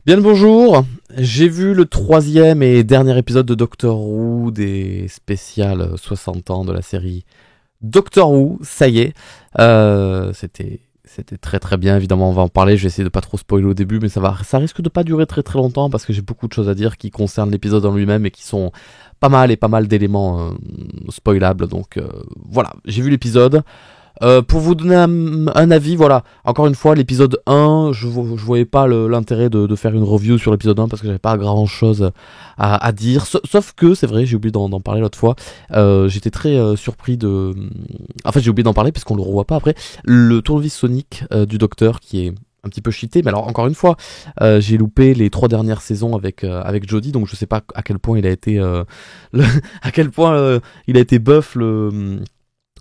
Bien le bonjour, j'ai vu le troisième et dernier épisode de Doctor Who des spéciales 60 ans de la série Doctor Who, ça y est. C'était très très bien, évidemment on va en parler, je vais essayer de pas trop spoiler au début, mais ça risque de pas durer très très longtemps parce que j'ai beaucoup de choses à dire qui concernent l'épisode en lui-même et qui sont pas mal d'éléments spoilables, donc voilà, j'ai vu l'épisode. Pour vous donner un avis, voilà, encore une fois, l'épisode 1, je voyais pas l'intérêt de faire une review sur l'épisode 1 parce que j'avais pas grand chose à dire. Sauf que, c'est vrai, j'ai oublié d'en parler l'autre fois. J'étais très surpris de. En fait, j'ai oublié d'en parler parce qu'on le revoit pas après. Le tournevis sonique du docteur qui est un petit peu cheaté, mais alors encore une fois, j'ai loupé les 3 dernières saisons avec Jodie, donc je sais pas à quel point il a été à quel point il a été buff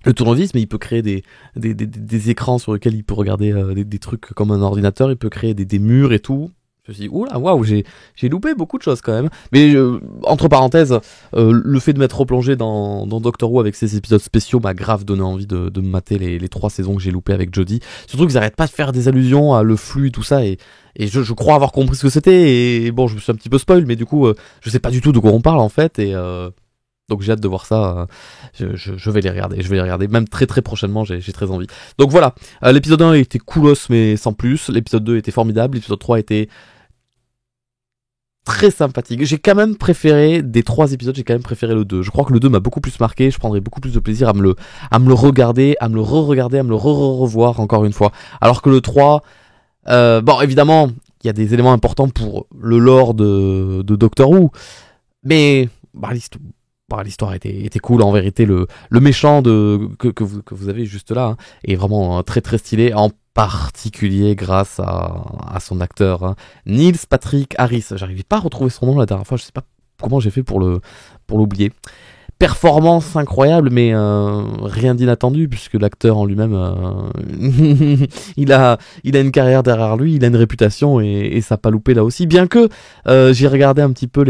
le tournevis, mais il peut créer des écrans sur lesquels il peut regarder des trucs comme un ordinateur, il peut créer des murs et tout. Je me suis dit, oula, waouh, j'ai loupé beaucoup de choses quand même. Mais entre parenthèses, le fait de m'être replongé dans Doctor Who avec ces épisodes spéciaux m'a grave donné envie de me mater les 3 saisons que j'ai loupées avec Jodie. Surtout qu'ils arrêtent pas de faire des allusions à le flux et tout ça, et je crois avoir compris ce que c'était, et bon, je me suis un petit peu spoil, mais du coup, je sais pas du tout de quoi on parle en fait, et donc j'ai hâte de voir ça. Je vais les regarder. Je vais les regarder même très très prochainement. J'ai très envie. Donc voilà. L'épisode 1 était coolos mais sans plus. L'épisode 2 était formidable. L'épisode 3 était très sympathique. J'ai quand même préféré des 3 épisodes. J'ai quand même préféré le 2. Je crois que le 2 m'a beaucoup plus marqué. Je prendrais beaucoup plus de plaisir à me le regarder, à me le re-regarder, à me le revoir encore une fois. Alors que le 3, bon évidemment, il y a des éléments importants pour le lore de Doctor Who, mais bah, l'histoire était cool. En vérité, le méchant que vous avez juste là est vraiment très très stylé, en particulier grâce à son acteur, Neil Patrick Harris. J'arrivais pas à retrouver son nom la dernière fois, je sais pas comment j'ai fait pour l'oublier. Performance incroyable, mais rien d'inattendu puisque l'acteur en lui-même, il a une carrière derrière lui, il a une réputation, et ça a pas loupé là aussi. Bien que j'ai regardé un petit peu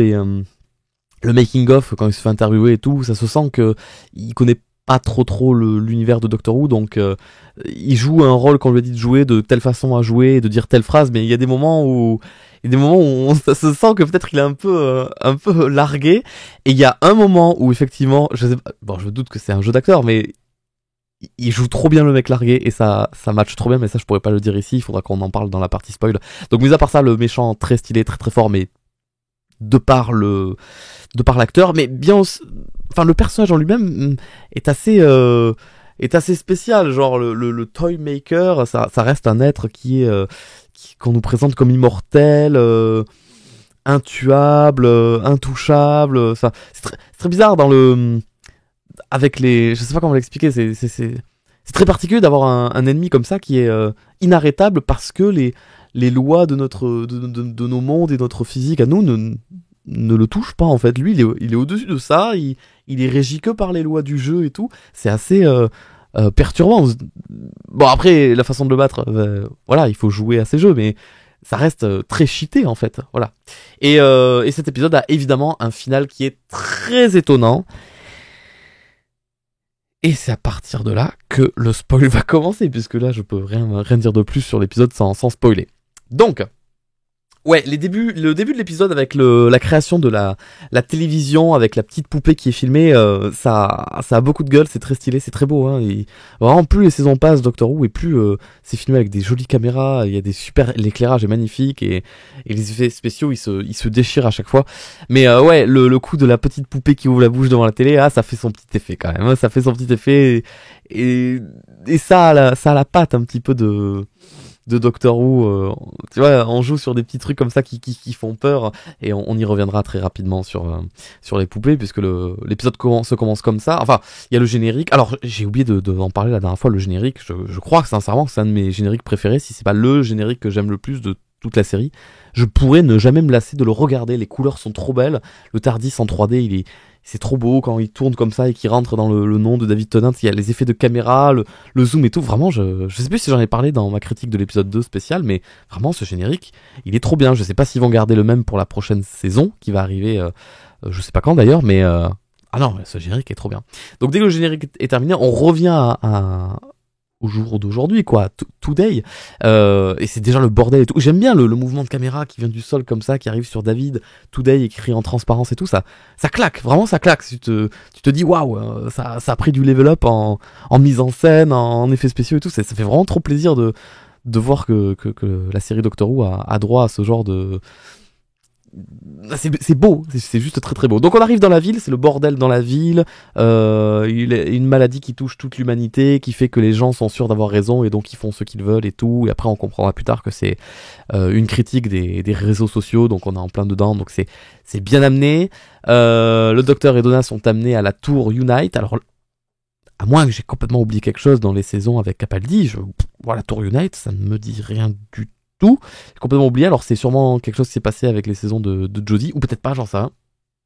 le making of quand il se fait interviewer et tout, ça se sent que il connaît pas trop l'univers de Doctor Who, donc il joue un rôle qu'on lui a dit de jouer de telle façon à jouer et de dire telle phrase, mais il y a des moments où ça se sent que peut-être il est un peu largué, et il y a un moment où effectivement, je sais pas, bon, je doute que c'est un jeu d'acteur, mais il joue trop bien le mec largué, et ça match trop bien, mais ça je pourrais pas le dire ici, il faudra qu'on en parle dans la partie spoil. Donc mis à part ça, le méchant très stylé, très très fort, mais de par l'acteur, mais bien aussi, enfin le personnage en lui-même est assez spécial. Genre le toy maker, ça reste un être qu'on nous présente comme immortel, intuable, intouchable. Ça, c'est très bizarre dans avec je sais pas comment l'expliquer. C'est très particulier d'avoir un ennemi comme ça qui est inarrêtable parce que les lois de nos mondes et notre physique à nous ne le touchent pas en fait. Lui, il est au-dessus de ça, il est régi que par les lois du jeu et tout. C'est assez perturbant. Bon, après, la façon de le battre, voilà, il faut jouer à ces jeux, mais ça reste très cheaté en fait. Voilà. Et cet épisode a évidemment un final qui est très étonnant. Et c'est à partir de là que le spoil va commencer, puisque là je peux rien dire de plus sur l'épisode sans spoiler. Donc, ouais, le début de l'épisode avec la création de la télévision avec la petite poupée qui est filmée, ça a beaucoup de gueule, c'est très stylé, c'est très beau, hein. Et vraiment, plus les saisons passent, Doctor Who, et plus c'est filmé avec des jolies caméras, il y a l'éclairage est magnifique, et les effets spéciaux, ils se déchirent à chaque fois. Mais ouais, le coup de la petite poupée qui ouvre la bouche devant la télé, ça fait son petit effet quand même, hein, ça fait son petit effet, et ça a la patte un petit peu de Doctor Who, tu vois, on joue sur des petits trucs comme ça qui font peur, et on y reviendra très rapidement sur les poupées, puisque l'épisode se commence comme ça. Enfin, il y a le générique. Alors, j'ai oublié d'en parler la dernière fois, le générique, je crois sincèrement que c'est un de mes génériques préférés, si c'est pas le générique que j'aime le plus de toute la série. Je pourrais ne jamais me lasser de le regarder, les couleurs sont trop belles, le Tardis en 3D, c'est trop beau quand il tourne comme ça et qu'il rentre dans le nom de David Tennant. Il y a les effets de caméra, le zoom et tout. Vraiment, je sais plus si j'en ai parlé dans ma critique de l'épisode 2 spécial, mais vraiment, ce générique, il est trop bien. Je sais pas s'ils vont garder le même pour la prochaine saison, qui va arriver, je sais pas quand d'ailleurs, mais ah non, ce générique est trop bien. Donc dès que le générique est terminé, on revient au jour d'aujourd'hui, quoi, today. Et c'est déjà le bordel et tout. J'aime bien le mouvement de caméra qui vient du sol comme ça, qui arrive sur David, today écrit en transparence et tout, ça claque, vraiment ça claque. Tu te dis waouh, ça a pris du level up en mise en scène, en effets spéciaux et tout. Ça fait vraiment trop plaisir de voir que la série Doctor Who a droit à ce genre de... C'est beau, c'est juste très très beau. Donc on arrive dans la ville, c'est le bordel dans la ville, il y a une maladie qui touche toute l'humanité, qui fait que les gens sont sûrs d'avoir raison et donc ils font ce qu'ils veulent et tout, et après on comprendra plus tard que c'est une critique des réseaux sociaux, donc on est en plein dedans, donc c'est bien amené. Le docteur et Donna sont amenés à la tour Unite, alors à moins que j'ai complètement oublié quelque chose dans les saisons avec Capaldi, la tour Unite, ça ne me dit rien du tout. J'ai complètement oublié, alors c'est sûrement quelque chose qui s'est passé avec les saisons de Jodie, ou peut-être pas, j'en sais rien.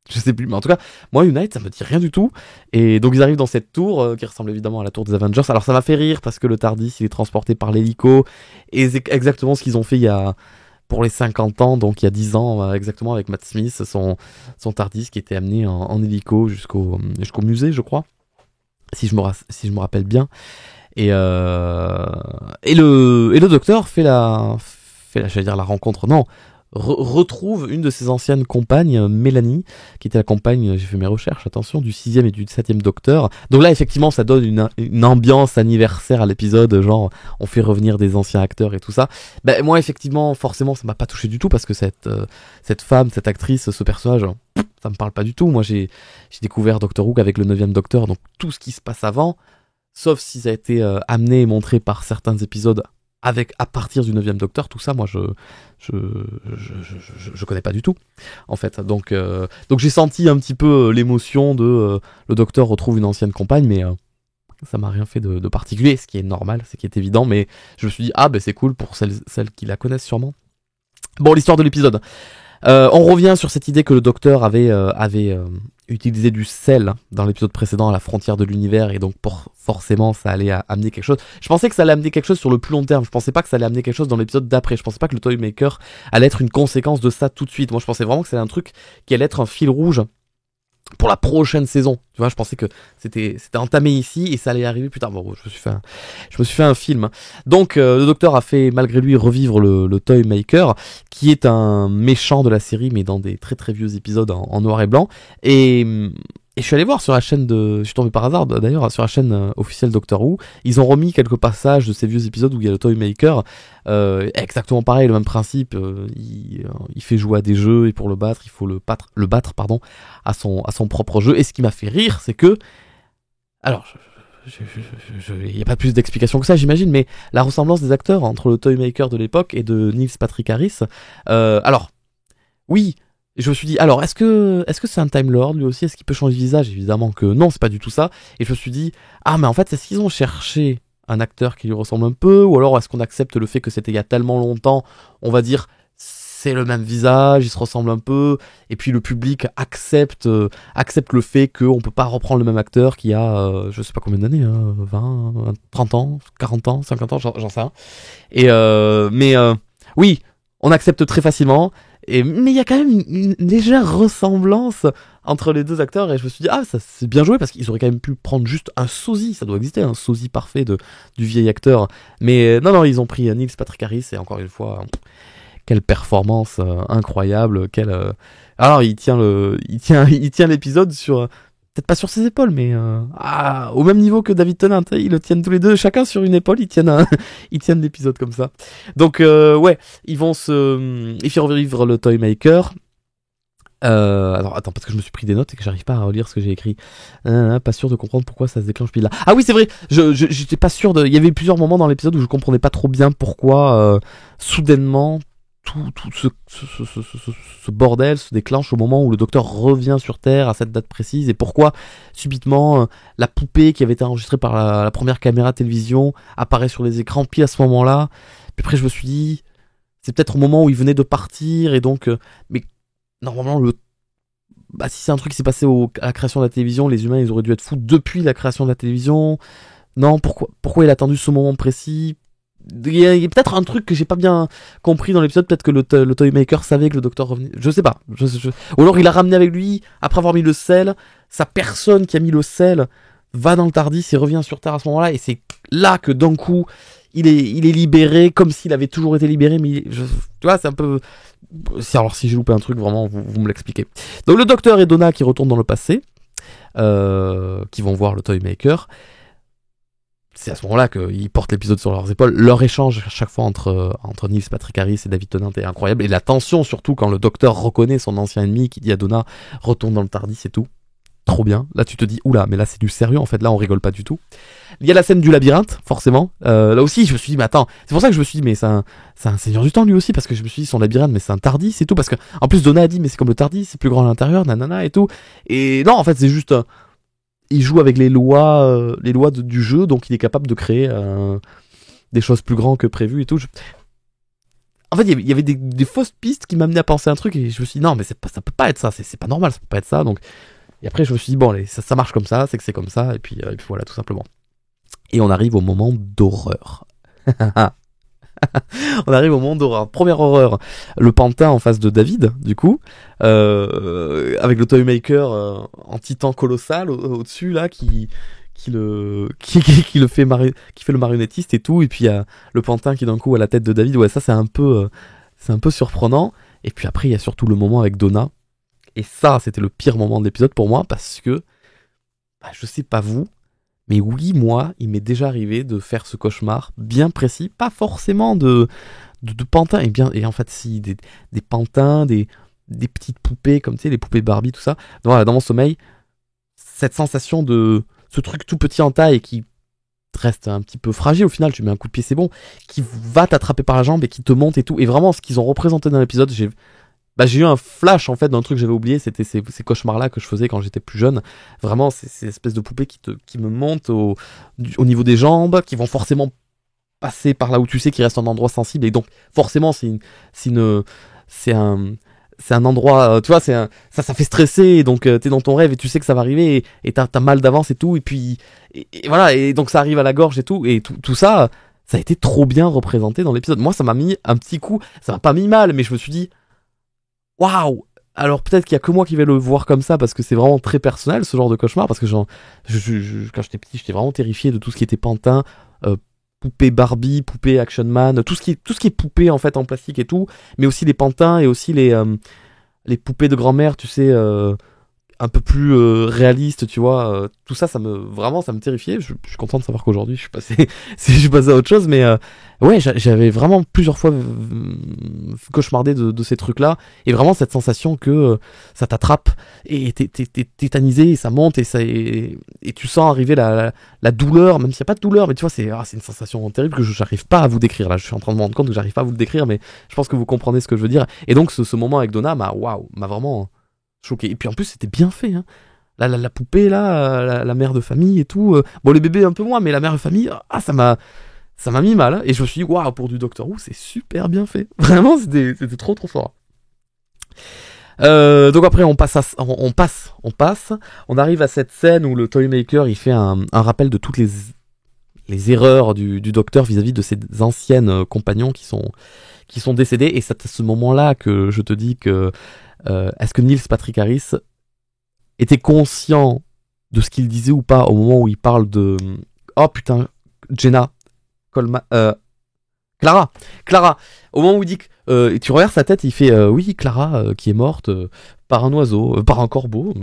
Je sais plus, mais en tout cas, moi, Unite, ça me dit rien du tout. Et donc, ils arrivent dans cette tour, qui ressemble évidemment à la tour des Avengers. Alors, ça m'a fait rire, parce que le TARDIS, il est transporté par l'hélico, et c'est exactement ce qu'ils ont fait pour les 50 ans, donc il y a 10 ans, exactement, avec Matt Smith, son TARDIS qui était amené en hélico jusqu'au musée, je crois, si je me rappelle bien. Et le docteur fait j'allais dire la rencontre, non, retrouve une de ses anciennes compagnes, Mélanie, qui était la compagne, j'ai fait mes recherches, attention, du 6e et du 7e docteur. Donc là, effectivement, ça donne une ambiance anniversaire à l'épisode, genre, on fait revenir des anciens acteurs et tout ça. Ben, moi, effectivement, forcément, ça m'a pas touché du tout, parce que cette femme, cette actrice, ce personnage, ça me parle pas du tout. Moi, j'ai découvert Doctor Who avec le 9e docteur, donc tout ce qui se passe avant, sauf si ça a été amené et montré par certains épisodes à partir du 9e docteur, tout ça, moi, je connais pas du tout, en fait. Donc j'ai senti un petit peu l'émotion de le docteur retrouve une ancienne compagne, mais ça m'a rien fait de particulier, ce qui est normal, ce qui est évident, mais je me suis dit, ah, ben c'est cool pour celles qui la connaissent sûrement. Bon, l'histoire de l'épisode. On revient sur cette idée que le docteur avait utilisé du sel dans l'épisode précédent à la frontière de l'univers, et donc forcément ça allait amener quelque chose. Je pensais que ça allait amener quelque chose sur le plus long terme, je pensais pas que ça allait amener quelque chose dans l'épisode d'après, je pensais pas que le Toymaker allait être une conséquence de ça tout de suite. Moi je pensais vraiment que c'était un truc qui allait être un fil rouge pour la prochaine saison. Tu vois, je pensais que c'était entamé ici et ça allait arriver plus tard. Bon, je me suis fait un film. Donc le docteur a fait malgré lui revivre le Toymaker, qui est un méchant de la série, mais dans des très très vieux épisodes en noir et blanc. Et je suis allé voir sur la chaîne je suis tombé par hasard d'ailleurs sur la chaîne officielle Doctor Who, ils ont remis quelques passages de ces vieux épisodes où il y a le Toymaker, exactement pareil, le même principe, il fait jouer à des jeux, et pour le battre, il faut le battre à son propre jeu. Et ce qui m'a fait rire, c'est que, alors, il n'y a pas plus d'explication que ça, j'imagine, mais la ressemblance des acteurs entre le Toymaker de l'époque et de Neil Patrick Harris, alors, oui. Et je me suis dit, alors, est-ce que c'est un Time Lord, lui aussi? Est-ce qu'il peut changer de visage? Évidemment que non, c'est pas du tout ça. Et je me suis dit, ah, mais en fait, est-ce qu'ils ont cherché un acteur qui lui ressemble un peu? Ou alors, est-ce qu'on accepte le fait que c'était il y a tellement longtemps? On va dire, c'est le même visage, il se ressemble un peu. Et puis, le public accepte le fait qu'on peut pas reprendre le même acteur qui a, je sais pas combien d'années, 20, 30 ans, 40 ans, 50 ans, j'en sais rien. Et, oui, on accepte très facilement. Mais il y a quand même une légère ressemblance entre les deux acteurs, et je me suis dit, ah, ça c'est bien joué, parce qu'ils auraient quand même pu prendre juste un sosie, ça doit exister, un sosie parfait du vieil acteur. Mais non, ils ont pris Neil Patrick Harris, et encore une fois, quelle performance incroyable, alors il tient l'épisode sur... Peut-être pas sur ses épaules, mais au même niveau que David Tennant, ils le tiennent tous les deux, chacun sur une épaule, ils tiennent l'épisode comme ça. Donc ouais, ils vont il fait revivre le Toymaker. Alors attends, parce que je me suis pris des notes et que j'arrive pas à relire ce que j'ai écrit. Pas sûr de comprendre pourquoi ça se déclenche pile là. Ah oui, c'est vrai, j'étais pas sûr il y avait plusieurs moments dans l'épisode où je comprenais pas trop bien pourquoi soudainement tout ce bordel se déclenche au moment où le docteur revient sur Terre à cette date précise, et pourquoi subitement la poupée qui avait été enregistrée par la première caméra télévision apparaît sur les écrans pile à ce moment-là. Puis après je me suis dit, c'est peut-être au moment où il venait de partir, et donc mais normalement si c'est un truc qui s'est passé à la création de la télévision, les humains ils auraient dû être fous depuis la création de la télévision. Non, pourquoi il a attendu ce moment précis? Il y a peut-être un truc que j'ai pas bien compris dans l'épisode, peut-être que le Toymaker savait que le docteur revenait, je sais pas, ou alors il a ramené avec lui, après avoir mis le sel, sa personne qui a mis le sel, va dans le TARDIS et revient sur Terre à ce moment-là, et c'est là que d'un coup, il est libéré, comme s'il avait toujours été libéré, mais tu vois, c'est un peu... Alors si j'ai loupé un truc, vraiment, vous me l'expliquez. Donc le Docteur et Donna qui retournent dans le passé, qui vont voir le Toymaker. C'est à ce moment-là qu'ils portent l'épisode sur leurs épaules. Leur échange à chaque fois entre Neil Patrick Harris et David Tennant est incroyable. Et la tension, surtout quand le Docteur reconnaît son ancien ennemi, qui dit à Donna, retourne dans le TARDIS et tout. Trop bien. Là, tu te dis, oula, mais là, c'est du sérieux. En fait, là, on rigole pas du tout. Il y a la scène du labyrinthe, forcément. Là aussi, je me suis dit, mais attends, c'est pour ça que je me suis dit, mais c'est un seigneur du temps, lui aussi, parce que je me suis dit, son labyrinthe, mais c'est un TARDIS et tout. Parce que, en plus, Donna a dit, mais c'est comme le TARDIS, c'est plus grand à l'intérieur, nanana et tout. Et non, en fait, c'est juste, il joue avec les lois du jeu, donc il est capable de créer des choses plus grandes que prévu et tout. En fait, il y avait des fausses pistes qui m'amenaient à penser un truc, et je me suis dit, non, mais ça peut pas être ça, c'est pas normal, ça peut pas être ça. Donc, et après, je me suis dit, bon, allez, ça marche comme ça, c'est que c'est comme ça, et puis voilà, tout simplement. Et on arrive au moment d'horreur. On arrive au moment d'horreur. Première horreur, le pantin en face de David, du coup, avec le Toymaker en titan colossal au-dessus, là, qui fait le marionnettiste et tout, et puis il y a le pantin qui d'un coup a la tête de David. Ouais, ça c'est un peu surprenant. Et puis après, il y a surtout le moment avec Donna. Et ça, c'était le pire moment de l'épisode pour moi, parce que, je sais pas vous, mais oui, moi, il m'est déjà arrivé de faire ce cauchemar bien précis, pas forcément de pantins, et en fait, si, des pantins, des petites poupées, comme tu sais, les poupées Barbie, tout ça. Voilà, dans mon sommeil, cette sensation de ce truc tout petit en taille qui reste un petit peu fragile au final, tu mets un coup de pied, c'est bon, qui va t'attraper par la jambe et qui te monte et tout. Et vraiment, ce qu'ils ont représenté dans l'épisode, j'ai eu un flash en fait d'un truc que j'avais oublié, c'était ces cauchemars-là que je faisais quand j'étais plus jeune. Vraiment, ces espèces de poupées qui me montent au niveau des jambes, qui vont forcément passer par là où tu sais qu'il reste un endroit sensible, et donc forcément c'est un endroit, tu vois, ça fait stresser, et donc t'es dans ton rêve et tu sais que ça va arriver, et t'as mal d'avance et tout, et puis et voilà, et donc ça arrive à la gorge et tout ça a été trop bien représenté dans l'épisode. Moi, ça m'a mis un petit coup, ça m'a pas mis mal, mais je me suis dit, waouh! Alors peut-être qu'il y a que moi qui vais le voir comme ça, parce que c'est vraiment très personnel ce genre de cauchemar, parce que quand j'étais petit, j'étais vraiment terrifié de tout ce qui était pantin, poupée Barbie, poupée Action Man, tout ce qui est poupée en fait en plastique et tout, mais aussi les pantins et aussi les poupées de grand-mère, tu sais, un peu plus réaliste, tu vois, tout ça, ça me terrifiait. Je suis content de savoir qu'aujourd'hui je suis passé à autre chose, mais ouais, j'avais vraiment plusieurs fois cauchemardé de ces trucs-là, et vraiment cette sensation que ça t'attrape et t'es tétanisé, et ça monte, et tu sens arriver la douleur, même s'il n'y a pas de douleur, mais tu vois, c'est une sensation terrible que j'arrive pas à vous décrire. Là, je suis en train de me rendre compte que j'arrive pas à vous le décrire, mais je pense que vous comprenez ce que je veux dire. Et donc ce moment avec Donna m'a vraiment choqué. Et puis en plus, c'était bien fait, hein. La poupée, là, la mère de famille et tout. Bon, les bébés un peu moins, mais la mère de famille, ça m'a mis mal. Hein. Et je me suis dit, waouh, pour du Doctor Who, c'est super bien fait. Vraiment, c'était trop trop fort. Donc après, on passe. On arrive à cette scène où le Toymaker, il fait un rappel de toutes les erreurs du Docteur vis-à-vis de ses anciennes compagnons qui sont décédés. Et c'est à ce moment-là que je te dis que est-ce que Neil Patrick Harris était conscient de ce qu'il disait ou pas au moment où il parle de... Oh putain, Jenna Clara, au moment où il dit que tu regardes sa tête, il fait oui, Clara qui est morte par un oiseau, par un corbeau,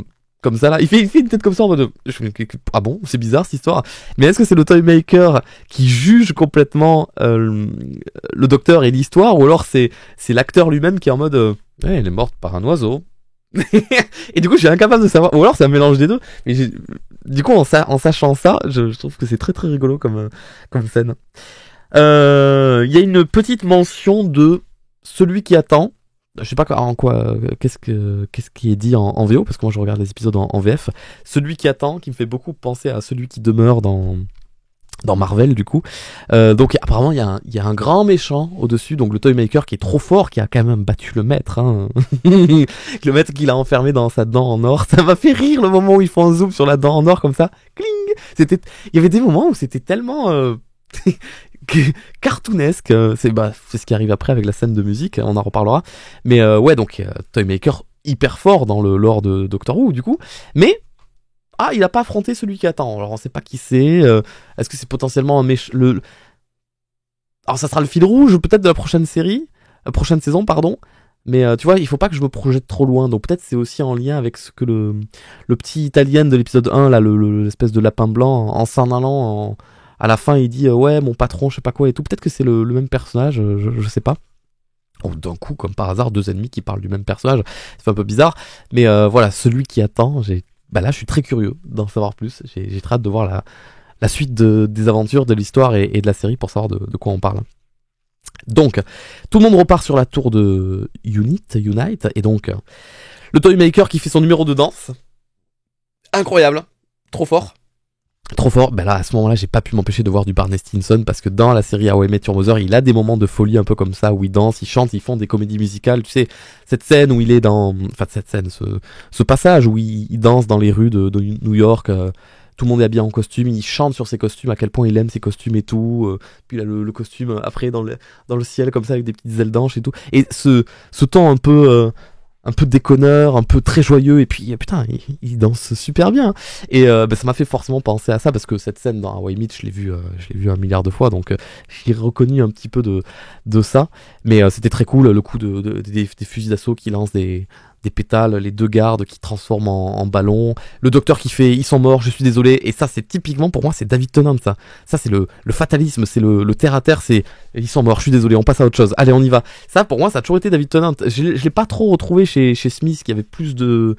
comme ça là, il fait une tête comme ça en mode ah bon, c'est bizarre cette histoire. Mais est-ce que c'est le Toymaker qui juge complètement le Docteur et l'histoire, ou alors c'est l'acteur lui-même qui est en mode ouais, elle est morte par un oiseau. Et du coup, je suis incapable de savoir, ou alors c'est un mélange des deux. Mais du coup, en sachant ça, je trouve que c'est très très rigolo comme scène. Il y a une petite mention de celui qui attend. Je sais pas en quoi, qu'est-ce qui est dit en VO, parce que moi je regarde les épisodes en VF. Celui qui attend, qui me fait beaucoup penser à celui qui demeure dans Marvel, du coup. Donc apparemment il y a un grand méchant au-dessus, donc le Toymaker qui est trop fort, qui a quand même battu le maître, hein. Le maître qu'il a enfermé dans sa dent en or. Ça m'a fait rire le moment où ils font un zoom sur la dent en or comme ça. Cling. Il y avait des moments où c'était tellement cartoonesque. C'est ce qui arrive après avec la scène de musique, on en reparlera. Mais ouais, donc Toymaker hyper fort dans le lore de Doctor Who, du coup. Mais ah, il a pas affronté celui qui attend. Alors on sait pas qui c'est. Est-ce que c'est potentiellement un méchant, alors ça sera le fil rouge peut-être de la prochaine série, prochaine saison pardon. Mais tu vois, il faut pas que je me projette trop loin. Donc peut-être c'est aussi en lien avec ce que le petit italien de l'épisode 1 là, l'espèce de lapin blanc en s'en allant à la fin il dit ouais mon patron je sais pas quoi et tout. Peut-être que c'est le même personnage, je sais pas. Ou d'un coup comme par hasard deux ennemis qui parlent du même personnage, c'est un peu bizarre. Mais voilà, celui qui attend, là je suis très curieux d'en savoir plus. J'ai très hâte de voir la suite des aventures, de l'histoire et de la série pour savoir de quoi on parle. Donc, tout le monde repart sur la tour de Unite, et donc, le Toymaker qui fait son numéro de danse. Incroyable, trop fort. Trop fort, ben là à ce moment-là j'ai pas pu m'empêcher de voir du Barney Stinson parce que dans la série How I Met Your Mother il a des moments de folie un peu comme ça où il danse, il chante, ils font des comédies musicales, tu sais, cette scène où il est ce passage où il danse dans les rues de New York, tout le monde est habillé en costume, il chante sur ses costumes, à quel point il aime ses costumes et tout, puis il a le costume après dans le ciel comme ça avec des petites ailes d'ange et tout, et ce ton un peu déconneur, un peu très joyeux, et puis putain, il danse super bien. Et ça m'a fait forcément penser à ça parce que cette scène dans How I Met, je l'ai vu 1 milliard de fois, donc j'ai reconnu un petit peu de ça. Mais c'était très cool, le coup des fusils d'assaut qui lancent des pétales, les deux gardes qui transforment en ballon, le docteur qui fait ils sont morts, je suis désolé, et ça c'est typiquement pour moi c'est David Tennant ça c'est le fatalisme, c'est le terre à terre, c'est ils sont morts, je suis désolé, on passe à autre chose, allez on y va. Ça pour moi ça a toujours été David Tennant. Je l'ai pas trop retrouvé chez Smith qui avait plus de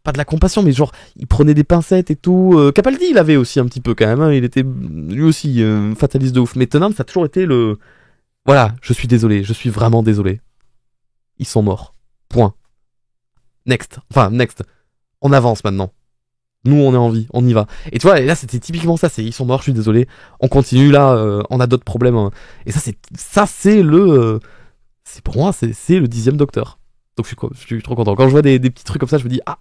pas de la compassion mais genre il prenait des pincettes et tout. Capaldi il avait aussi un petit peu quand même, hein. Il était lui aussi fataliste de ouf, mais Tennant ça a toujours été voilà, je suis désolé, je suis vraiment désolé, ils sont morts, point. Next. On avance maintenant. Nous, on est en vie, on y va. Et tu vois, et là, c'était typiquement ça. Ils sont morts, je suis désolé. On continue, là, on a d'autres problèmes. Hein. Et ça, c'est pour moi, c'est le 10e Docteur. Donc, je suis trop content. Quand je vois des petits trucs comme ça, je me dis, ah,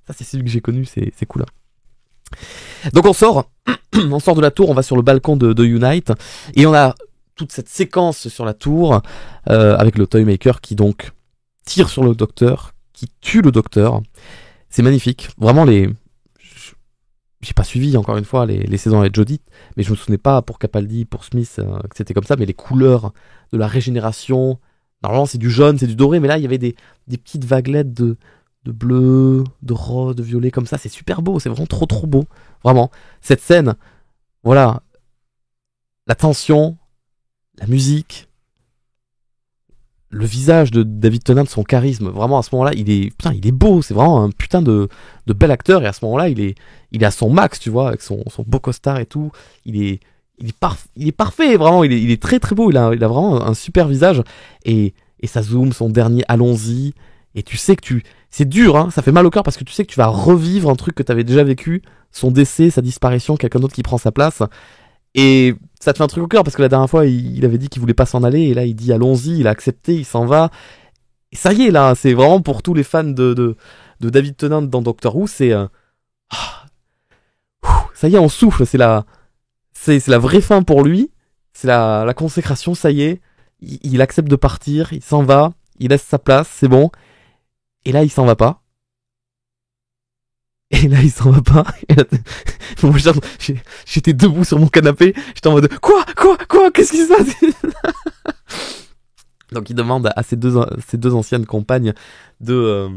ça, c'est celui que j'ai connu, c'est cool. Hein. Donc, on sort de la tour, on va sur le balcon de Unite. Et on a toute cette séquence sur la tour, avec le Toymaker qui, donc, tire sur le Docteur, qui tue le Docteur. C'est magnifique. Vraiment, j'ai pas suivi, encore une fois, les saisons avec Jodie, mais je me souvenais pas pour Capaldi, pour Smith, que c'était comme ça, mais les couleurs de la régénération, normalement c'est du jaune, c'est du doré, mais là il y avait des petites vaguelettes de bleu, de rose, de violet, comme ça, c'est super beau, c'est vraiment trop trop beau. Vraiment. Cette scène, voilà, la tension, la musique, le visage de David Tennant, son charisme, vraiment à ce moment-là, il est beau, c'est vraiment un putain de bel acteur, et à ce moment-là, il est à son max, tu vois, avec son beau costard et tout, il est parfait, vraiment, il est très très beau, il a vraiment un super visage, et ça zoome, son dernier allons-y, et tu sais que c'est dur, hein, ça fait mal au cœur parce que tu sais que tu vas revivre un truc que t'avais déjà vécu, son décès, sa disparition, quelqu'un d'autre qui prend sa place, et ça te fait un truc au cœur parce que la dernière fois il avait dit qu'il voulait pas s'en aller et là il dit allons-y, il a accepté, il s'en va. Et ça y est là, c'est vraiment pour tous les fans de David Tennant dans Doctor Who, c'est ça y est on souffle, c'est la vraie fin pour lui, c'est la consécration, ça y est, il accepte de partir, il s'en va, il laisse sa place, c'est bon. Et là il s'en va pas. Et là, il s'en va pas. Et là, moi, j'étais debout sur mon canapé. J'étais en mode quoi, qu'est-ce qui se passe? Donc, il demande à ses deux anciennes compagnes de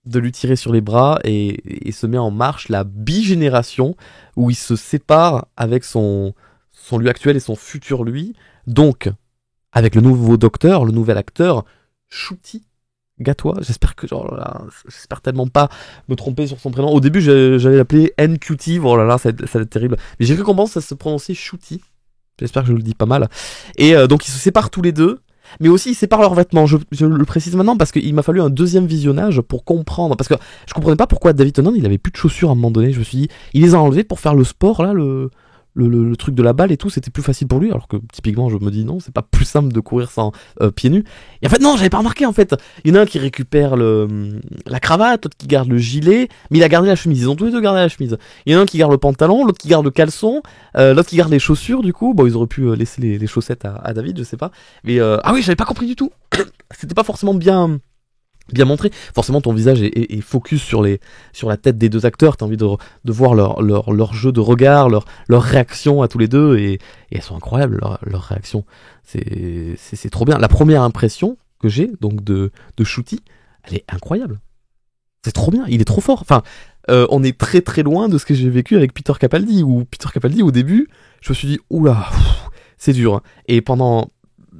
lui tirer sur les bras et se met en marche la bigénération où il se sépare avec son lui actuel et son futur lui. Donc, avec le nouveau docteur, le nouvel acteur, Ncuti Gatwa, j'espère tellement pas me tromper sur son prénom. Au début, j'allais l'appeler Ncuti, oh là là, ça va être terrible. Mais j'ai cru qu'on pense à se prononcer Ncuti. J'espère que je le dis pas mal. Et donc ils se séparent tous les deux, mais aussi ils séparent leurs vêtements. Je le précise maintenant parce qu'il m'a fallu un deuxième visionnage pour comprendre. Parce que je comprenais pas pourquoi David Tennant il avait plus de chaussures à un moment donné. Je me suis dit, il les a enlevées pour faire le sport là, le truc de la balle et tout, c'était plus facile pour lui, alors que typiquement je me dis non, c'est pas plus simple de courir sans pieds nus. Et en fait non, j'avais pas remarqué en fait. Il y en a un qui récupère la cravate, l'autre qui garde le gilet, mais il a gardé la chemise. Ils ont tous les deux gardé la chemise. Il y en a un qui garde le pantalon, l'autre qui garde le caleçon, l'autre qui garde les chaussures du coup. Bon, ils auraient pu laisser les chaussettes à David, je sais pas. Mais ah oui, j'avais pas compris du tout. C'était pas forcément bien bien montré. Forcément, ton visage est focus sur la tête des deux acteurs. T'as envie de voir leur jeu de regard, leur réaction à tous les deux, et elles sont incroyables, leurs réactions. C'est trop bien. La première impression que j'ai, donc de Shooty, elle est incroyable. C'est trop bien, il est trop fort. Enfin, on est très très loin de ce que j'ai vécu avec Peter Capaldi, où Peter Capaldi, au début, je me suis dit, oula, c'est dur. Et pendant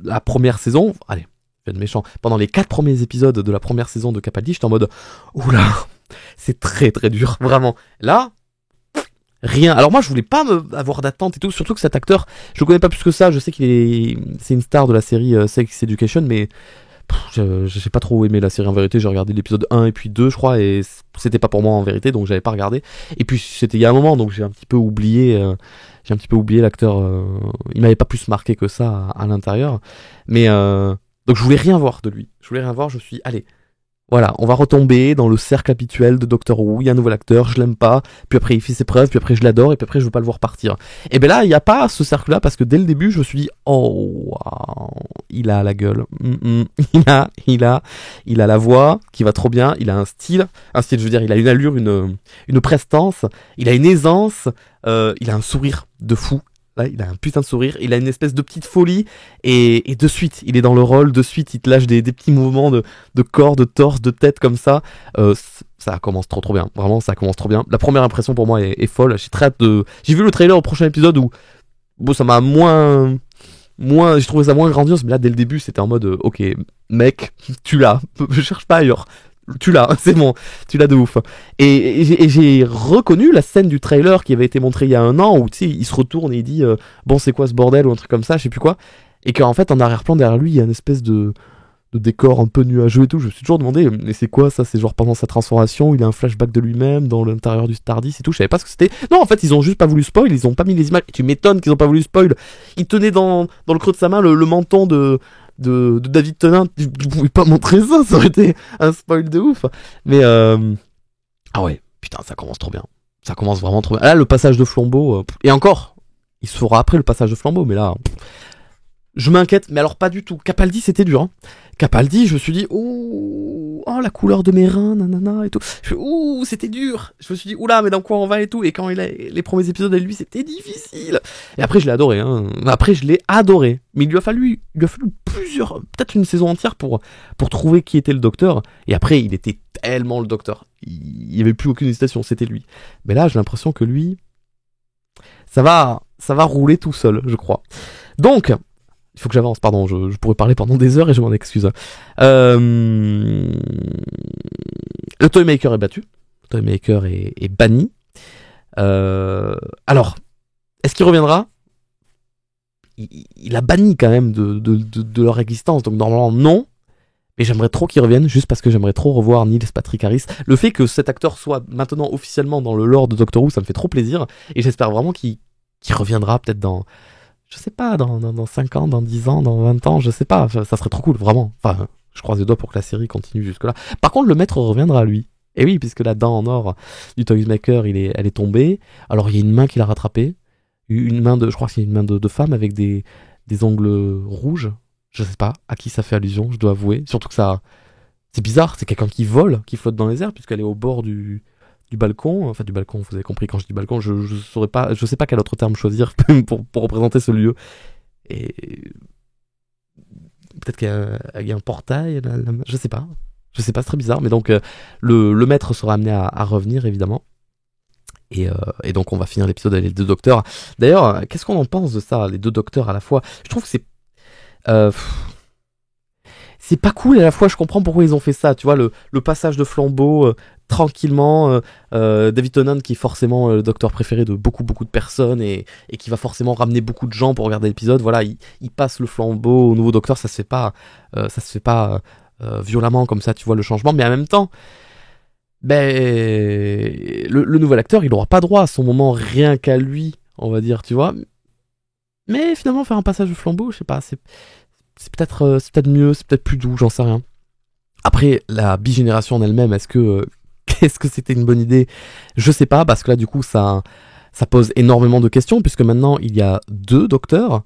la première saison, allez, je vais être méchant, pendant les 4 premiers épisodes de la première saison de Capaldi, j'étais en mode, oula, c'est très très dur, vraiment. Là, rien. Alors moi, je voulais pas avoir d'attente et tout, surtout que cet acteur, je le connais pas plus que ça, je sais c'est une star de la série Sex Education, mais j'ai pas trop aimé la série en vérité. J'ai regardé l'épisode 1 et puis 2 je crois, et c'était pas pour moi en vérité, donc j'avais pas regardé. Et puis c'était il y a un moment, donc j'ai un petit peu oublié l'acteur. Il m'avait pas plus marqué que ça à l'intérieur, mais donc je voulais rien voir de lui, je suis allez, voilà, on va retomber dans le cercle habituel de Doctor Who. Il y a un nouvel acteur, je l'aime pas, puis après il fait ses preuves, puis après je l'adore, et puis après je veux pas le voir partir. Et ben là, il y a pas ce cercle-là, parce que dès le début, je me suis dit, oh, wow, il a la gueule, il a la voix qui va trop bien, il a un style, je veux dire, il a une allure, une prestance, il a une aisance, il a un sourire de fou. Là, il a un putain de sourire, il a une espèce de petite folie, et de suite, il est dans le rôle, de suite, il te lâche des petits mouvements de corps, de torse, de tête comme ça. Ça commence trop bien, vraiment, ça commence trop bien. La première impression pour moi est folle, j'ai très hâte de... J'ai vu le trailer au prochain épisode où, bon, ça m'a moins, j'ai trouvé ça moins grandiose, mais là, dès le début, c'était en mode, ok, mec, tu l'as, je cherche pas ailleurs. Tu l'as, c'est bon, tu l'as de ouf. Et j'ai reconnu la scène du trailer qui avait été montrée il y a un an, où tu sais, il se retourne et il dit bon, c'est quoi ce bordel, ou un truc comme ça, je sais plus quoi. Et qu'en fait, en arrière-plan derrière lui, il y a une espèce de décor un peu nuageux et tout. Je me suis toujours demandé, mais c'est quoi ça? C'est genre pendant sa transformation, il a un flashback de lui-même dans l'intérieur du Tardis et tout. Je savais pas ce que c'était. Non, en fait, ils ont juste pas voulu spoil, ils ont pas mis les images. Et tu m'étonnes qu'ils ont pas voulu spoil. Il tenait dans le creux de sa main le menton de David Tennant. Je pouvais pas montrer ça, ça aurait été un spoil de ouf. Mais ah ouais, putain, ça commence trop bien. Ça commence vraiment trop bien. Là, le passage de flambeau, et encore, il se fera après le passage de flambeau, mais là, je m'inquiète, mais alors pas du tout. Capaldi, c'était dur, hein. Capaldi, je me suis dit, oh, la couleur de mes reins, nanana, et tout. C'était dur. Je me suis dit, oula, mais dans quoi on va et tout. Et quand les premiers épisodes avec lui, c'était difficile. Et après, je l'ai adoré, hein. Après, je l'ai adoré. Mais il lui a fallu peut-être une saison entière pour trouver qui était le docteur. Et après, il était tellement le docteur. Il y avait plus aucune hésitation, c'était lui. Mais là, j'ai l'impression que lui, ça va rouler tout seul, je crois. Donc, il faut que j'avance, pardon, je pourrais parler pendant des heures et je m'en excuse. Le Toymaker est battu. Le Toymaker est banni. Alors, est-ce qu'il reviendra? Il a banni quand même de leur existence, donc normalement non. Mais j'aimerais trop qu'il revienne, juste parce que j'aimerais trop revoir Neil Patrick Harris. Le fait que cet acteur soit maintenant officiellement dans le lore de Doctor Who, ça me fait trop plaisir. Et j'espère vraiment qu'il reviendra peut-être dans... Je sais pas, dans 5 ans, dans 10 ans, dans 20 ans, je sais pas, ça serait trop cool, vraiment. Enfin, je croise les doigts pour que la série continue jusque-là. Par contre, le maître reviendra, lui. Et oui, puisque la dent en or du Toymaker, elle est tombée. Alors, il y a une main qui l'a rattrapée. Je crois que c'est une main de femme avec des ongles rouges. Je sais pas à qui ça fait allusion, je dois avouer. Surtout que c'est bizarre, c'est quelqu'un qui vole, qui flotte dans les airs, puisqu'elle est au bord du balcon, enfin du balcon, vous avez compris quand je dis balcon, je sais pas quel autre terme choisir pour représenter ce lieu. Et peut-être qu'il y a un portail, je sais pas, c'est très bizarre, mais donc le maître sera amené à revenir évidemment. Et donc on va finir l'épisode avec les deux docteurs. D'ailleurs, qu'est-ce qu'on en pense de ça, les deux docteurs à la fois? Je trouve que c'est pas cool, et à la fois je comprends pourquoi ils ont fait ça, tu vois, le passage de flambeau tranquillement, David Tennant qui est forcément le docteur préféré de beaucoup de personnes et qui va forcément ramener beaucoup de gens pour regarder l'épisode, voilà, il passe le flambeau au nouveau docteur, ça se fait pas violemment comme ça, tu vois le changement, mais en même temps, le nouvel acteur, il aura pas droit à son moment rien qu'à lui, on va dire, tu vois, mais finalement faire un passage de flambeau, je sais pas, c'est peut-être mieux, c'est peut-être plus doux, j'en sais rien. Après, la bigénération en elle-même, est-ce que c'était une bonne idée? Je sais pas, parce que là, du coup, ça pose énormément de questions, puisque maintenant, il y a 2 docteurs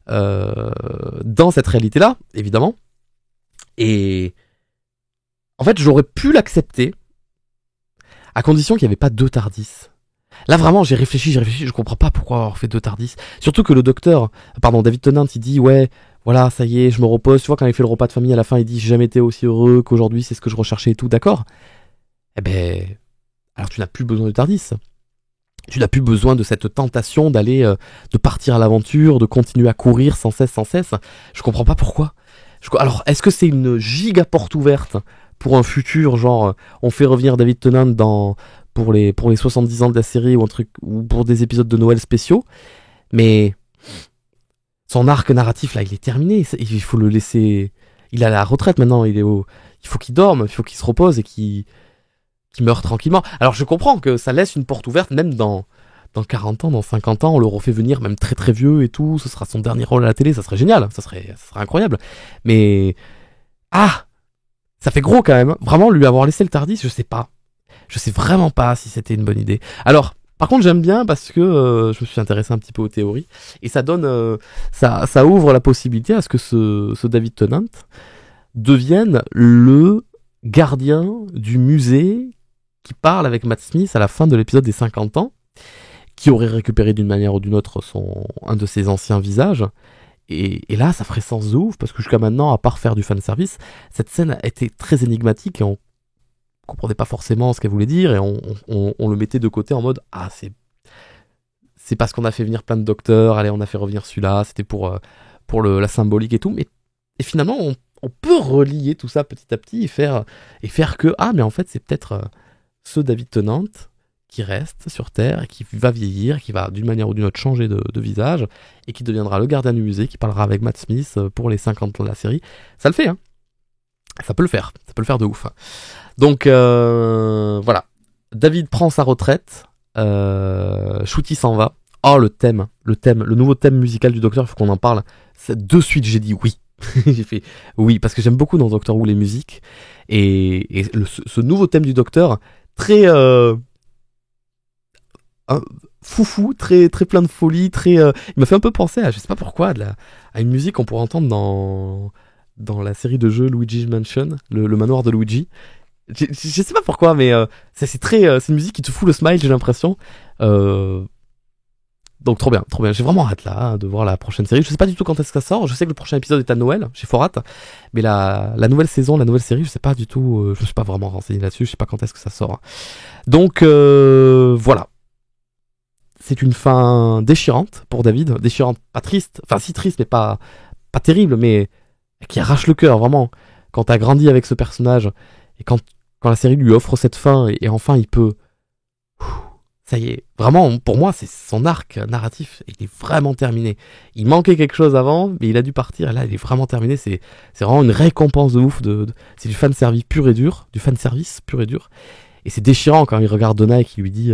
dans cette réalité-là, évidemment. Et En fait, j'aurais pu l'accepter, à condition qu'il n'y avait pas 2 TARDIS. Là, vraiment, j'ai réfléchi, je comprends pas pourquoi avoir fait 2 TARDIS. Surtout que David Tennant, il dit, ouais, voilà, ça y est, je me repose. Tu vois, quand il fait le repas de famille, à la fin, il dit, j'ai jamais été aussi heureux qu'aujourd'hui, c'est ce que je recherchais et tout, d'accord? Eh ben, alors tu n'as plus besoin de TARDIS. Tu n'as plus besoin de cette tentation de partir à l'aventure, de continuer à courir sans cesse. Je comprends pas pourquoi. Alors, est-ce que c'est une giga porte ouverte pour un futur, genre, on fait revenir David Tennant pour les 70 ans de la série ou un truc, ou pour des épisodes de Noël spéciaux? Mais son arc narratif, là, il est terminé. Il faut le laisser. Il est à la retraite maintenant. Il faut qu'il dorme, il faut qu'il se repose et qu'il meurt tranquillement. Alors je comprends que ça laisse une porte ouverte, même dans 40 ans, dans 50 ans, on le refait venir même très très vieux et tout, ce sera son dernier rôle à la télé, ça serait génial, ça serait incroyable. Mais ça fait gros quand même. Vraiment, lui avoir laissé le TARDIS, je sais vraiment pas si c'était une bonne idée. Alors, par contre, j'aime bien parce que je me suis intéressé un petit peu aux théories et ça donne, ça ouvre la possibilité à ce que ce David Tennant devienne le gardien du musée qui parle avec Matt Smith à la fin de l'épisode des 50 ans, qui aurait récupéré d'une manière ou d'une autre un de ses anciens visages. Et là, ça ferait sens de ouf, parce que jusqu'à maintenant, à part faire du fanservice, cette scène était très énigmatique et on comprenait pas forcément ce qu'elle voulait dire, et on le mettait de côté en mode « Ah, c'est parce qu'on a fait venir plein de docteurs, allez, on a fait revenir celui-là, c'était pour la symbolique et tout. » Et finalement, on peut relier tout ça petit à petit et faire que « Ah, mais en fait, c'est peut-être... ce David Tennant qui reste sur Terre et qui va vieillir, qui va d'une manière ou d'une autre changer de visage et qui deviendra le gardien du musée, qui parlera avec Matt Smith pour les 50 ans de la série. » Ça le fait, hein. Ça peut le faire de ouf. Donc voilà, David prend sa retraite, Shooty s'en va. Oh, le nouveau thème musical du Docteur, il faut qu'on en parle. De suite, j'ai dit oui. J'ai fait oui, parce que j'aime beaucoup dans Doctor Who les musiques. Et ce nouveau thème du Docteur, très foufou, très très plein de folie, il m'a fait un peu penser à, je sais pas pourquoi, à une musique qu'on pourrait entendre dans la série de jeux Luigi's Mansion, le manoir de Luigi. Je sais pas pourquoi, mais c'est une musique qui te fout le smile, j'ai l'impression. Donc trop bien. J'ai vraiment hâte là de voir la prochaine série. Je sais pas du tout quand est-ce que ça sort. Je sais que le prochain épisode est à Noël chez Forat, mais la nouvelle saison, la nouvelle série, je sais pas du tout. Je me suis pas vraiment renseigné là-dessus. Je sais pas quand est-ce que ça sort. Donc voilà. C'est une fin déchirante pour David. Déchirante, pas triste. Enfin si triste, mais pas terrible, mais qui arrache le cœur vraiment. Quand t'as grandi avec ce personnage et quand la série lui offre cette fin et enfin il peut. Ça y est, vraiment, pour moi, c'est son arc narratif, il est vraiment terminé. Il manquait quelque chose avant, mais il a dû partir, et là, il est vraiment terminé. C'est vraiment une récompense de ouf. C'est du fanservice pur et dur, Et c'est déchirant quand il regarde Donna et qu'il lui dit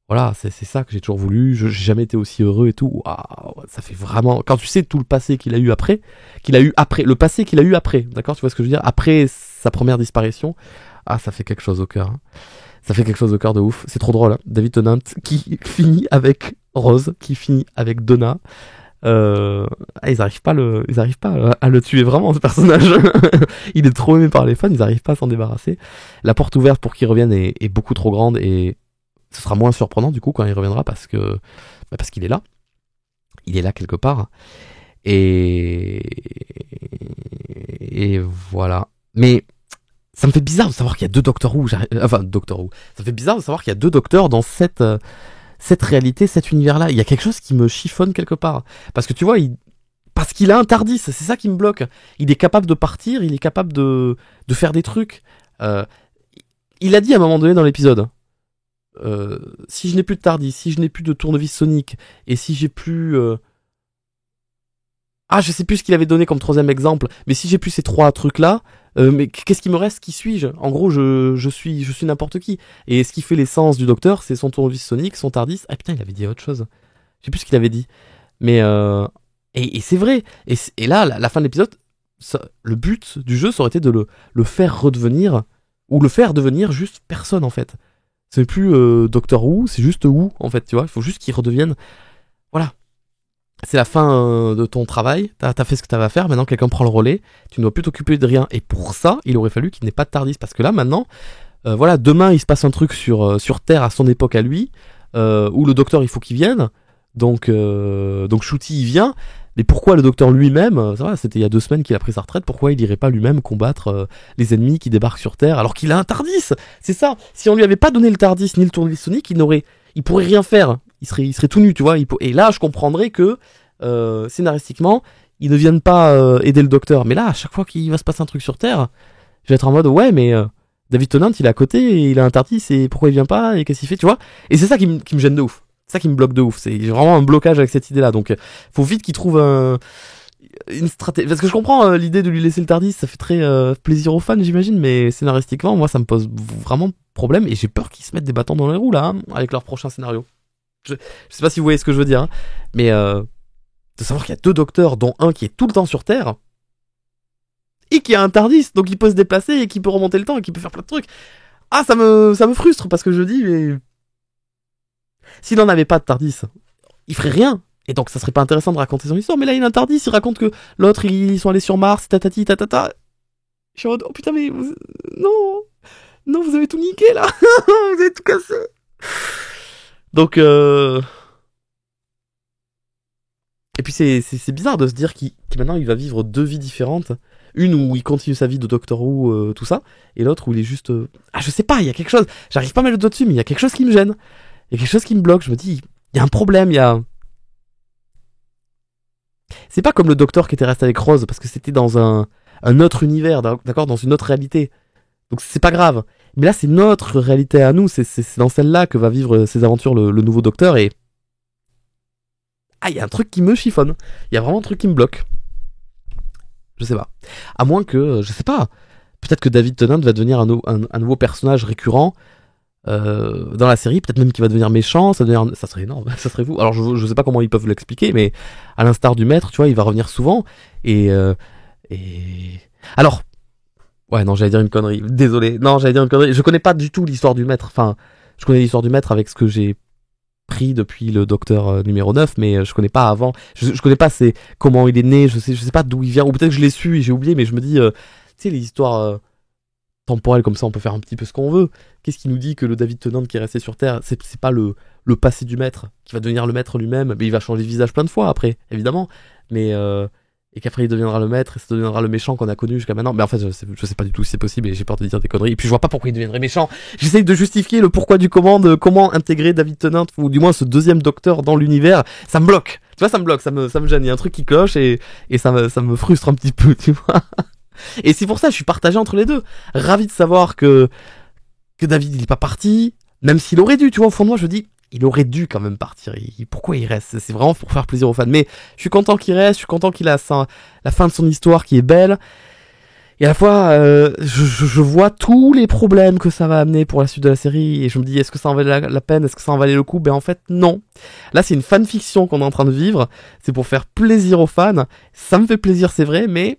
voilà, c'est ça que j'ai toujours voulu, j'ai jamais été aussi heureux et tout. Waouh, ça fait vraiment. Quand tu sais tout le passé qu'il a eu après, le passé qu'il a eu après, d'accord, tu vois ce que je veux dire, après sa première disparition, ça fait quelque chose au cœur. Hein. Ça fait quelque chose au cœur de ouf. C'est trop drôle. Hein. David Tennant qui finit avec Rose, qui finit avec Donna. Ils arrivent pas à le tuer vraiment, ce personnage. Il est trop aimé par les fans, ils arrivent pas à s'en débarrasser. La porte ouverte pour qu'il revienne est beaucoup trop grande et ce sera moins surprenant du coup quand il reviendra parce qu'il est là. Il est là quelque part. Et voilà. Mais ça me fait bizarre de savoir qu'il y a deux Doctor Who. Doctor Who. Ça fait bizarre de savoir qu'il y a deux docteurs dans cette réalité, cet univers-là. Il y a quelque chose qui me chiffonne quelque part. Parce que tu vois, parce qu'il a un TARDIS, c'est ça qui me bloque. Il est capable de partir, il est capable de faire des trucs. Il a dit à un moment donné dans l'épisode, si je n'ai plus de TARDIS, si je n'ai plus de tournevis sonique, et si j'ai plus... je sais plus ce qu'il avait donné comme troisième exemple, mais si j'ai plus ces trois trucs-là, mais qu'est-ce qui me reste? Qui suis-je? En gros, je suis n'importe qui. Et ce qui fait l'essence du docteur, c'est son tournevis sonique, son TARDIS. Ah putain, il avait dit autre chose. Je sais plus ce qu'il avait dit. Mais et c'est vrai. Et là, la fin de l'épisode, le but du jeu, ça aurait été de le faire redevenir, ou le faire devenir juste personne en fait. C'est plus Doctor Who, c'est juste Who en fait, tu vois. Il faut juste qu'il redevienne, voilà. c'est la fin de ton travail, t'as fait ce que t'avais à faire, maintenant quelqu'un prend le relais, tu ne dois plus t'occuper de rien. Et pour ça, il aurait fallu qu'il n'ait pas de TARDIS, parce que là, maintenant, voilà, demain, il se passe un truc sur Terre à son époque à lui, où le docteur, il faut qu'il vienne, donc Shooty, il vient, mais pourquoi le docteur lui-même, ça va, c'était il y a 2 semaines qu'il a pris sa retraite, pourquoi il irait pas lui-même combattre les ennemis qui débarquent sur Terre, alors qu'il a un TARDIS? C'est ça, si on lui avait pas donné le TARDIS ni le tournevis sonique, il pourrait rien faire. Il serait tout nu, tu vois. Et là, je comprendrais que, scénaristiquement, ils ne viennent pas aider le docteur. Mais là, à chaque fois qu'il va se passer un truc sur Terre, je vais être en mode, ouais, mais David Tennant, il est à côté, et il a un TARDIS, et pourquoi il vient pas, et qu'est-ce qu'il fait, tu vois. Et c'est ça qui me gêne de ouf. C'est ça qui me bloque de ouf. C'est vraiment un blocage avec cette idée-là. Donc, faut vite qu'il trouve une stratégie. Parce que je comprends l'idée de lui laisser le TARDIS, ça fait très plaisir aux fans, j'imagine, mais scénaristiquement, moi, ça me pose vraiment problème, et j'ai peur qu'ils se mettent des bâtons dans les roues, là, hein, avec leur prochain scénario. Je sais pas si vous voyez ce que je veux dire, hein, mais de savoir qu'il y a 2 docteurs, dont un qui est tout le temps sur Terre, et qui a un TARDIS, donc il peut se déplacer, et qui peut remonter le temps, et qui peut faire plein de trucs. Ah, ça me frustre, parce que je dis, mais... S'il n'en avait pas de TARDIS, il ferait rien. Et donc ça serait pas intéressant de raconter son histoire, mais là il a un TARDIS, il raconte que l'autre, ils sont allés sur Mars, tatati, tatata. Je suis en mode, oh putain, mais... Non, vous avez tout niqué, là. Vous avez tout cassé. Donc, et puis c'est bizarre de se dire qu'il maintenant il va vivre 2 vies différentes. Une où il continue sa vie de Doctor Who, tout ça, et l'autre où il est juste... Ah, je sais pas, il y a quelque chose... J'arrive pas à mettre le doigt dessus, mais il y a quelque chose qui me gêne. Il y a quelque chose qui me bloque. Je me dis, il y a un problème, il y a... C'est pas comme le Docteur qui était resté avec Rose, parce que c'était dans un autre univers, d'accord, dans une autre réalité. Donc c'est pas grave. Mais là, c'est notre réalité à nous, c'est dans celle-là que va vivre ses aventures le nouveau Docteur, et... Ah, il y a un truc qui me chiffonne. Il y a vraiment un truc qui me bloque. Je sais pas. À moins que, je sais pas, peut-être que David Tennant va devenir un nouveau personnage récurrent dans la série, peut-être même qu'il va devenir méchant, ça serait énorme, ça serait fou. Alors je sais pas comment ils peuvent l'expliquer, mais à l'instar du maître, tu vois, il va revenir souvent, et... Alors... Ouais, non, j'allais dire une connerie, désolé. Non, j'allais dire une connerie. Je connais pas du tout l'histoire du maître, enfin, je connais l'histoire du maître avec ce que j'ai pris depuis le docteur numéro 9, mais je connais pas avant. Je connais pas comment il est né, je sais pas d'où il vient, ou peut-être que je l'ai su et j'ai oublié, mais je me dis, tu sais, les histoires temporelles comme ça, on peut faire un petit peu ce qu'on veut. Qu'est-ce qui nous dit que le David Tennant qui est resté sur Terre, c'est pas le passé du maître, qui va devenir le maître lui-même, mais il va changer de visage plein de fois après, évidemment, mais et qu'après il deviendra le maître, et ça deviendra le méchant qu'on a connu jusqu'à maintenant. Mais en fait, je sais pas du tout si c'est possible, et j'ai peur de dire des conneries. Et puis je vois pas pourquoi il deviendrait méchant. J'essaye de justifier le pourquoi du comment, de comment intégrer David Tennant, ou du moins ce 2e docteur dans l'univers. Ça me bloque. Tu vois, ça me bloque, ça me gêne. Il y a un truc qui cloche, et ça me frustre un petit peu, tu vois. Et c'est pour ça que je suis partagé entre les deux. Ravi de savoir que David, il est pas parti, même s'il aurait dû, tu vois, au fond de moi, je me dis, il aurait dû quand même partir. Pourquoi il reste? C'est vraiment pour faire plaisir aux fans. Mais je suis content qu'il reste, je suis content qu'il a la fin de son histoire qui est belle. Et à la fois, je vois tous les problèmes que ça va amener pour la suite de la série. Et je me dis, est-ce que ça en valait la peine? Est-ce que ça en valait le coup? Ben en fait, non. Là, c'est une fanfiction qu'on est en train de vivre. C'est pour faire plaisir aux fans. Ça me fait plaisir, c'est vrai, mais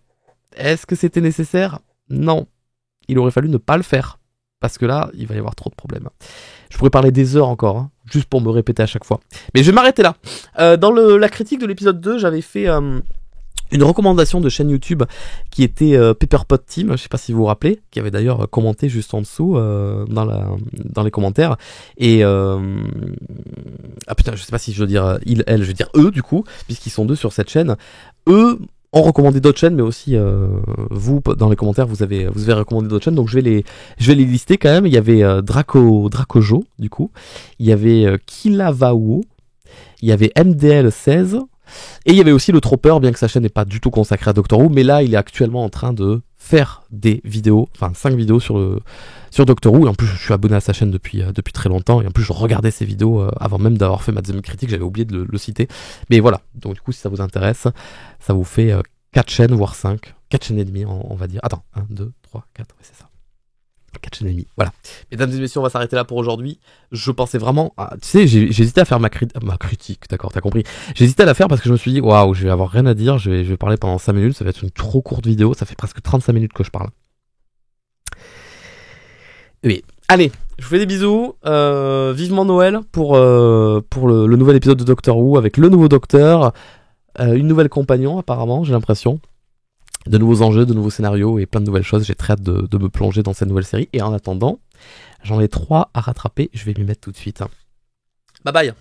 est-ce que c'était nécessaire? Non. Il aurait fallu ne pas le faire. Parce que là, il va y avoir trop de problèmes. Je pourrais parler des heures encore, hein, juste pour me répéter à chaque fois. Mais je vais m'arrêter là. Dans la critique de l'épisode 2, j'avais fait une recommandation de chaîne YouTube qui était Pepperpot Team, je sais pas si vous vous rappelez, qui avait d'ailleurs commenté juste en dessous dans les commentaires. Et ah putain, je sais pas si je veux dire il, elle, je veux dire eux du coup, puisqu'ils sont 2 sur cette chaîne. Eux ont recommandé d'autres chaînes, mais aussi vous dans les commentaires vous avez recommandé d'autres chaînes, donc je vais les lister quand même. Il y avait Dracojo du coup, il y avait Kilavao, il y avait MDL16, et il y avait aussi le Tropper, bien que sa chaîne n'est pas du tout consacrée à Doctor Who, mais là il est actuellement en train de faire des vidéos, enfin 5 vidéos sur Doctor Who, et en plus je suis abonné à sa chaîne depuis très longtemps, et en plus je regardais ses vidéos avant même d'avoir fait ma deuxième critique, j'avais oublié de le citer, mais voilà, donc du coup si ça vous intéresse, ça vous fait 4 chaînes, voire 5, 4 chaînes et demie on va dire, attends, 1, 2, 3, 4, ouais, c'est ça. 4 chaînes et demie, voilà. Mesdames et messieurs, on va s'arrêter là pour aujourd'hui. Je pensais vraiment... tu sais, j'ai hésité à faire ma critique, d'accord, t'as compris. J'ai hésité à la faire parce que je me suis dit, waouh, je vais avoir rien à dire, je vais parler pendant 5 minutes, ça va être une trop courte vidéo, ça fait presque 35 minutes que je parle. Oui, allez, je vous fais des bisous, vivement Noël pour le nouvel épisode de Doctor Who avec le nouveau Docteur. une nouvelle compagnon apparemment, j'ai l'impression. De nouveaux enjeux, de nouveaux scénarios et plein de nouvelles choses. J'ai très hâte de me plonger dans cette nouvelle série. Et en attendant, j'en ai 3 à rattraper. Je vais m'y mettre tout de suite. Bye bye.